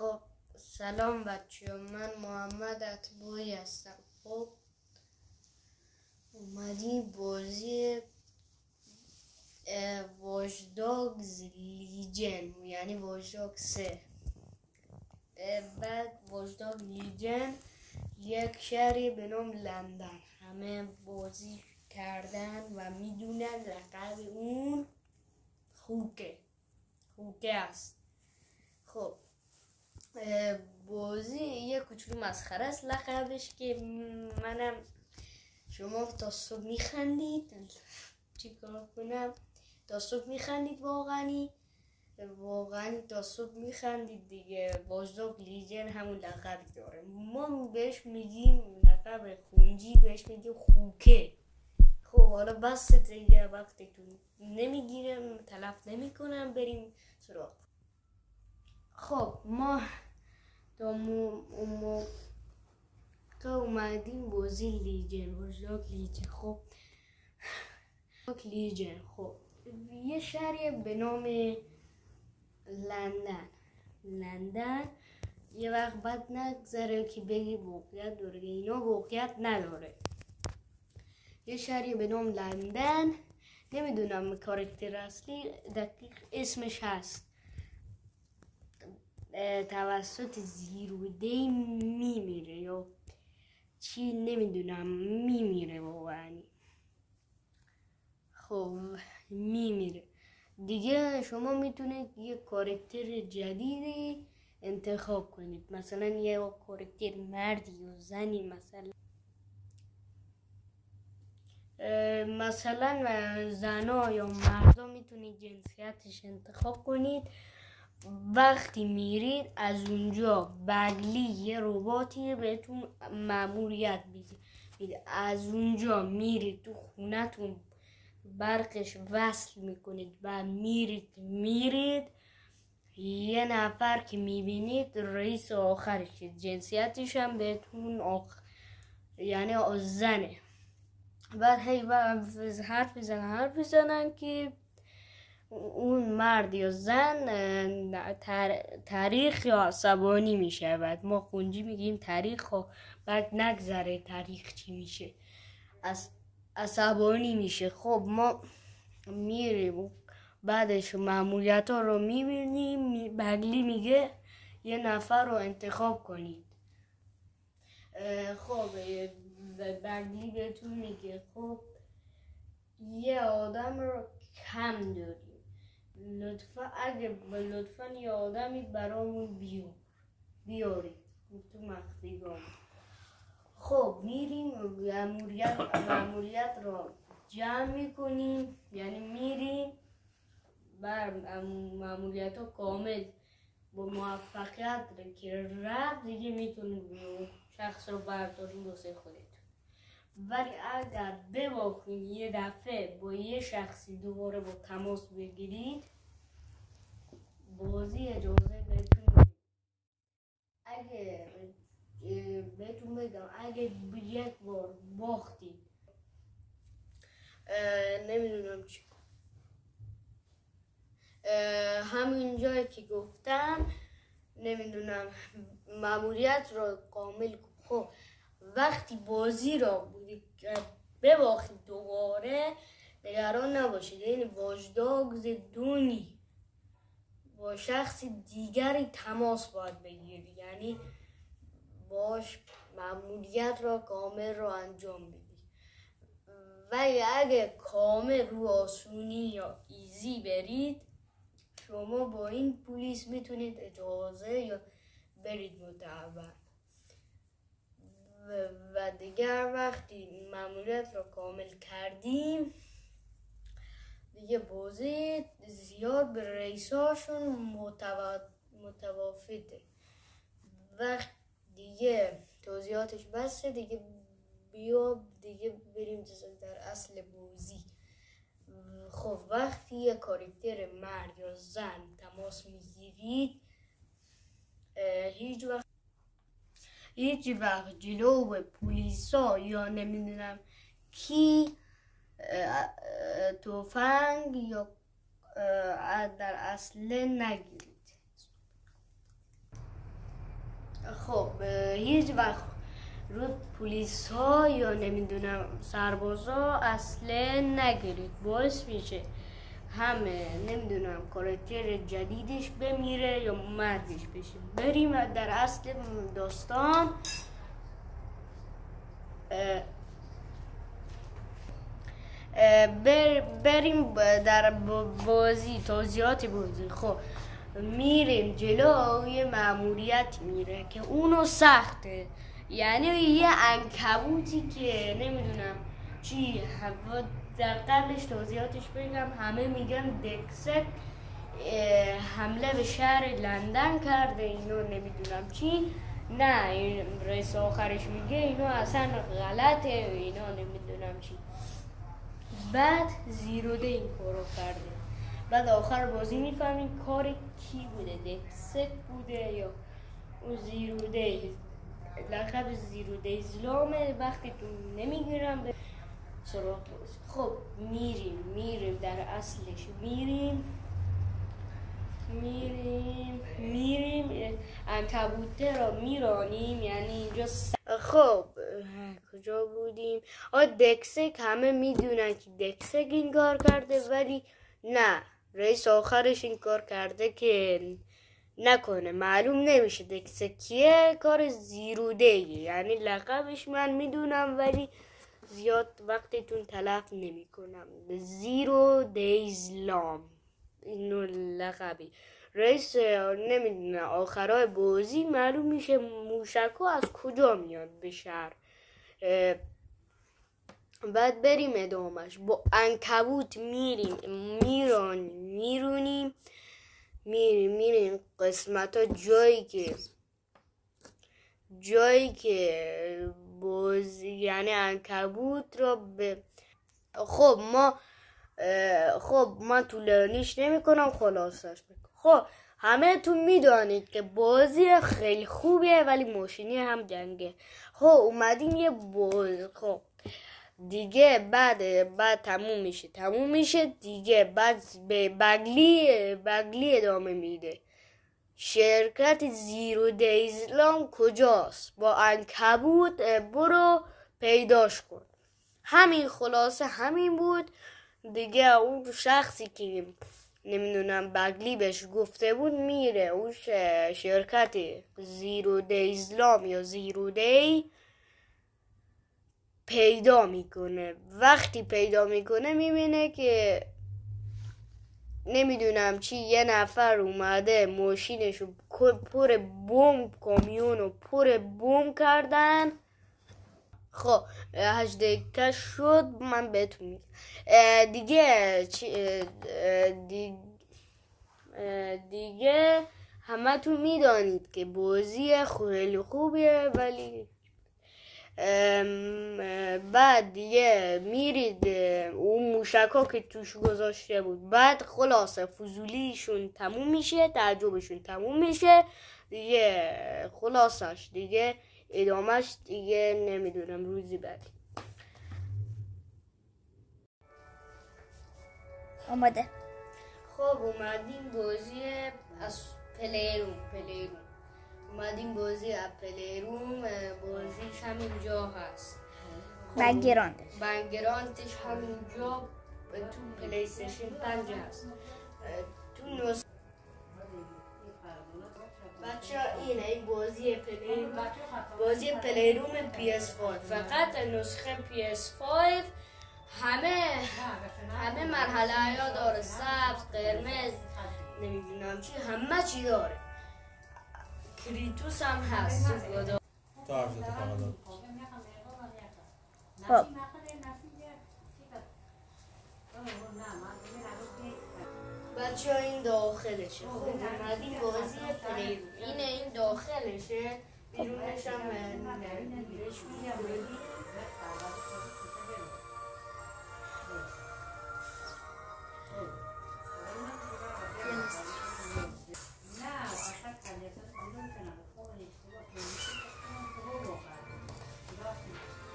خب سلام بچه، من محمد اتباعی هستم. خب اومدیم بازی واچ داگز لیجن، یعنی واچ داگ 3. بعد واچ داگ لیجن یک شهری به نام لندن، همه بازی کردن و میدونن لقب اون خوکه است. خب بازی یه کوچولو مسخره است لقبش، که منم شما تا صبح میخندید. چی کار کنم؟ تا صبح میخندید، واقعا تا صبح میخندید دیگه. واچ داگ لیجن همون لقبی داره. ما بهش میگیم لقب خونجی، بهش میگیم خوکه. خب حالا بس دیگه، وقتتون نمیگیرم، تلف نمیکنم، بریم سراغ. خب ما اومدیم بازی لیجن، واچ داگ لیجن. خب لیجن، خب یه شهری به نام لندن. یه وقت بد نگذره که بگی واقعیت داره، اینا واقعیت نداره. یه شهری به نام لندن، نمیدونم کاراکتر اصلی دقیق اسمش هست، توسط زیرودهی میمیره یا چی نمیدونم، میمیره واقعا. خب میمیره دیگه. شما میتونید یه کاراکتر جدیدی انتخاب کنید، مثلا یه کاراکتر مردی یا زنی، مثلا زنا یا مردا میتونید جنسیتش انتخاب کنید. وقتی میرید از اونجا بغلی یه رباتی بهتون ماموریت میده، از اونجا میرید تو خونتون، برقش وصل میکنید و میرید یه نفر که میبینید رئیس آخرش، جنسیتش هم بهتون یعنی زنه. بعد هی حرف بزنن که اون مرد یا زن تاریخ یا عصبانی میشه. بعد ما خونجی میگیم تاریخ، و بعد نگذره تاریخ چی میشه، عصبانی میشه. خب ما میریم بعدش ماموریت ها رو میبینیم، بغلی میگه یه نفر رو انتخاب کنید. خب بغلی بهتون میگه خب یه آدم رو کم داریم، لطفا یه آدمی برامون بیارید تو مخفیگاه. خب میریم ماموریت رو جمع میکنیم، یعنی میریم بر ماموریت ها کامل با موفقیت که رفت دیگه میتونید شخص رو برداریم واسه خودتون. ولی اگر بباخید یه دفعه با یه شخصی دوباره با تماس بگیرید، بازی اجازه بهتون میده. اگه بهتون بگم اگه یک بار باختید، نمیدونم چی، همین جایی که گفتم، نمیدونم ماموریت رو کامل. خب وقتی بازی را بباخید دوباره، نگران نباشید، این واچ داگز دونی با شخص دیگری تماس باید بگیرید، یعنی باش ماموریت را کامل را انجام بدید. ولی اگه کامل رو آسونی یا ایزی برید، شما با این پلیس میتونید اجازه یا برید متعهد. و دیگر وقتی ماموریت را کامل کردیم دیگه بازی زیاد به رئیساشون متوافته. وقت دیگه توضیحاتش بسه دیگه، دیگه بریم در اصل بازی. خب وقتی یه کاراکتر مرد یا زن تماس میگیرید، هیچ وقت جلو پلیسا یا نمیدونم کی تفنگ یا در اصل نگیرید. خب هیچ وقت رو پلیس ها یا نمیدونم سربازا اصلا نگیرید، باعث میشه همه نمیدونم کاراکتر جدیدش بمیره یا مرگش بشه. بریم در اصل داستان. بریم در بازی، توضیحات بازی. خب میریم جلو، یه مأموریت میره که اونو سخته، یعنی یه عنکبوتی که نمیدونم چی، در قبلش توضیحاتش بگم. همه میگن دکسک حمله به شهر لندن کرده، اینو نمیدونم چی. نه، این رئیس آخرش میگه اینو اصلا غلطه، اینا نمیدونم چی. بعد زیروده این کارو کرده. بعد آخر بازی میفهمیم کار کی بوده، دکسک بوده یا اون زیروده. لقب زیروده اسلامه. وقتی تو نمیگیرم به سراغ بازی. خب میریم در اصلش، میریم عنکبوته را میرانیم، یعنی اینجا خب کجا بودیم؟ دکسک. همه میدونن که دکسک این کار کرده، ولی نه، رئیس آخرش این کار کرده که نکنه، معلوم نمیشه دکسک کیه. کار زیروده، یعنی لقبش من میدونم ولی زیاد وقتتون تلف نمی کنم. زیروده اسلام اینو لقبی. رئیس نمیدونه آخرای بازی معلوم میشه موشکو از کجا میاد به شهر. بعد بریم ادامهش. با عنکبوت میرونیم قسمت ها، جایی که بازی یعنی عنکبوت را به خب من طولانیش نمی کنم، خلاصش میکنم. خب همه تو میدانید که بازی خیلی خوبیه ولی ماشینی هم جنگه. خب اومدیم یه بازی. خب دیگه بعد تموم میشه دیگه. بعد به بگلی ادامه میده. شرکت زیروده اسلام کجاست؟ با عنکبوت برو پیداش کن. همین، خلاصه همین بود دیگه. اون شخصی که نمیدونم بگلی بهش گفته بود میره اون شرکت زیروده اسلام یا زیروده پیدا میکنه. وقتی پیدا میکنه میبینه که نمیدونم چی، یه نفر اومده ماشینشو پر بمب، کامیونو پر بمب کردن. خب 8 دقیقه شد، من بهتون میگم دیگه همه تو میدانید که بازی خیلی خوبیه، ولی بعد دیگه میرید اون موشکا که توش گذاشته بود. بعد خلاصه فضولیشون تموم میشه، تعجبشون تموم میشه دیگه. خلاصش دیگه ادامهش دیگه نمیدونم روزی بعد. اومده. خب اومدیم بازی از پلیروم. اومدیم بازی از پلیروم. بازیش همینجا هست. بنگراندش همینجا تو پلی استیشن 5 هست. تو نسخه بچه این بازی پلیروم PS5. فقط نسخه PS5 همه مرحله ها داره، سبز، قرمز، نمیدونم چی، همه چی داره. کریتوس هم هست. خب بچه ها این داخلشه. خب اومدیم بازی پلیروم. این داخلشه، بیرونش هم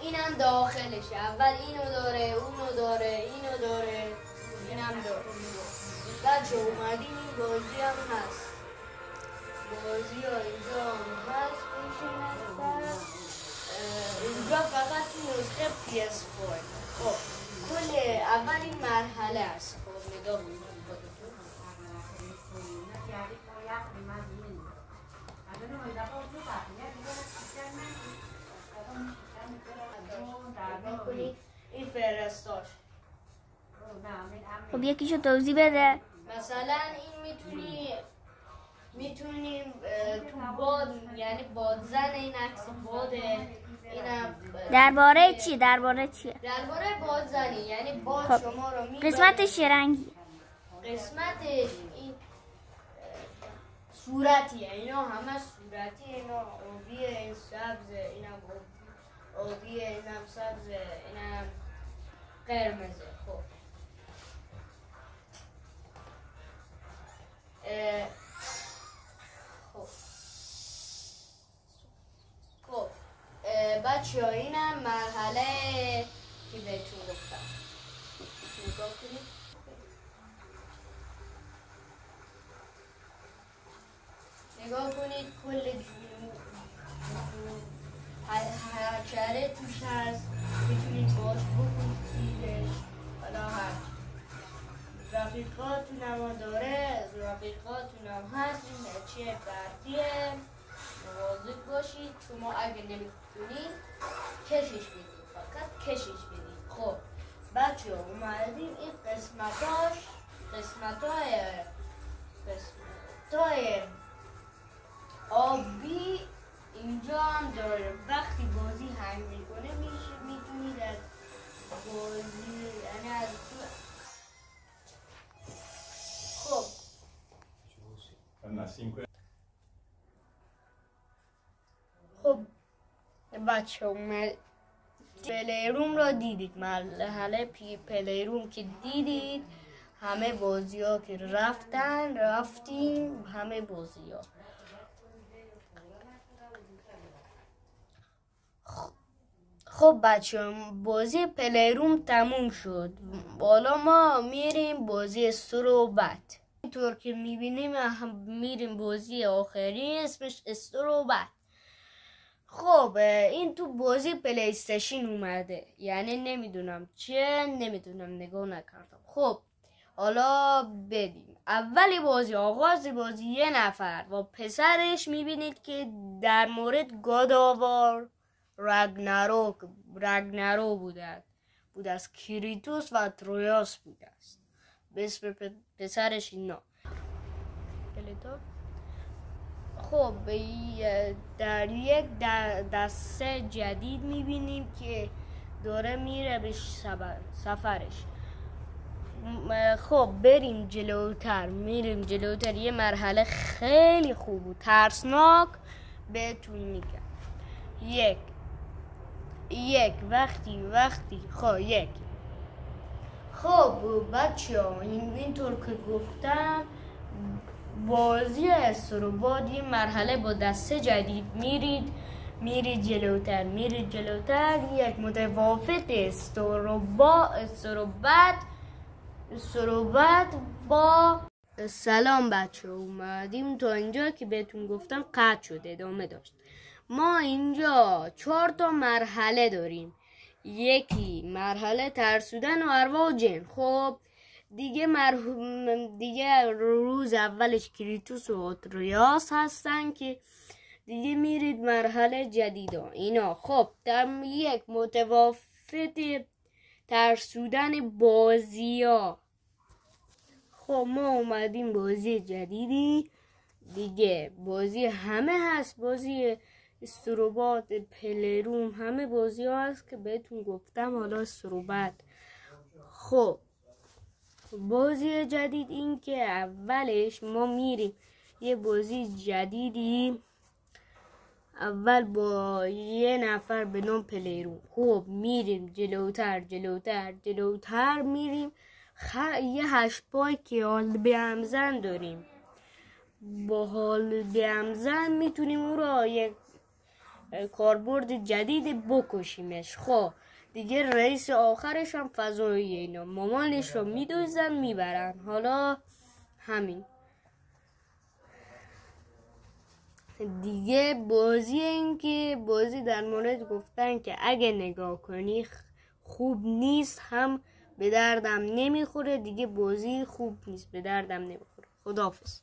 اینم داخلشه. اول اینو داره، اونو داره، اینو داره، اینم داره. بچه اومدیم این بازی هم هست. بازی ها اینجا هم هست. اینجا فقط تو نسخه PS4. خب کل اولین مرحله است. خب نگاه کنید خودتون. این فرستاش. خب یکیشو توضیح بده. مثلا این میتونیم تو باد، یعنی بادزن این عکس باده. اینم درباره چیه؟ درباره بادزنی، یعنی باد خب. شما رو میبره. قسمتش چه رنگی؟ قسمتش این صورتیه، اینا همه صورتیه. اینا آبیه، این سبزه، اینم آبیه، اینم سبزه، اینم قرمزه. خب خب بچه ها اینم مرحله که بهتون گفتم. نگاه کنید. نگاه کنید کل حشره توش هست، میتونید باش بکنید چیزش. حالا هست رفیقاتون هم داره، رفیقاتون هم هست. این چیه بردیه، مواظب باشید. شما اگه نمیتونید کشش بدید، فقط کشش بدید. خب بچه ها اومدیم این قسمتای آبی اینجا هم داره. وقتی بازی هنگ میکنه میتونید از بازی، یعنی از خب بچه اومد پلیروم را دیدید. مرحله پلیروم که دیدید، همه بازی ها که رفتیم همه بازی ها. خب بچه بازی پلیروم تموم شد. بالا ما میریم بازی استروبت. اینطور که میبینیم میریم بازی آخری، اسمش استروبت. خب این تو بازی پلی استیشن اومده، یعنی نمیدونم نگاه نکردم. خب حالا بریم اولی بازی. آغاز بازی یه نفر با پسرش میبینید که در مورد گادآوار رگنارو بود از کریتوس و ترویاس بود است. به اسم پسرش اینا. خب در یک دسته جدید میبینیم که داره میره به سفرش. خب بریم جلوتر. یه مرحله خیلی خوب بود، ترسناک بهتون میگم. خب بچه ها اینطور که گفتم بازی استروبات یه مرحله با دسته جدید میرید جلوتر. یک متوافق استروبات با سلام بچه اومدیم تا اینجا که بهتون گفتم قطع شد، ادامه داشت. ما اینجا 4 تا مرحله داریم. یکی مرحله ترسودن و ارواح و جن. خب دیگه روز اولش کریتوس و ترویاس هستن که دیگه میرید مرحله جدیدا اینا. خب در یک متوافق ترسودن بازی ها. خب ما اومدیم بازی جدیدی دیگه. بازی همه هست، بازی استروبات، پلیروم، همه بازی ها هست که بهتون گفتم. حالا استروبات. خب بازی جدید این که اولش ما میریم یه بازی جدیدی اول با یه نفر به نام پلیروم. خب میریم جلوتر میریم. یه 8 پای که حال به همزن داریم. با حال به همزن میتونیم او را یک کاربرد جدید بکشیمش. خب دیگه رئیس آخرش هم فضاییه. اینا مامانش رو میدوزن میبرن. حالا همین. دیگه بازی این که بازی در مورد گفتن که اگه نگاه کنی خوب نیست، هم به دردم نمیخوره. دیگه بازی خوب نیست، به دردم نمیخوره. خداحافظ.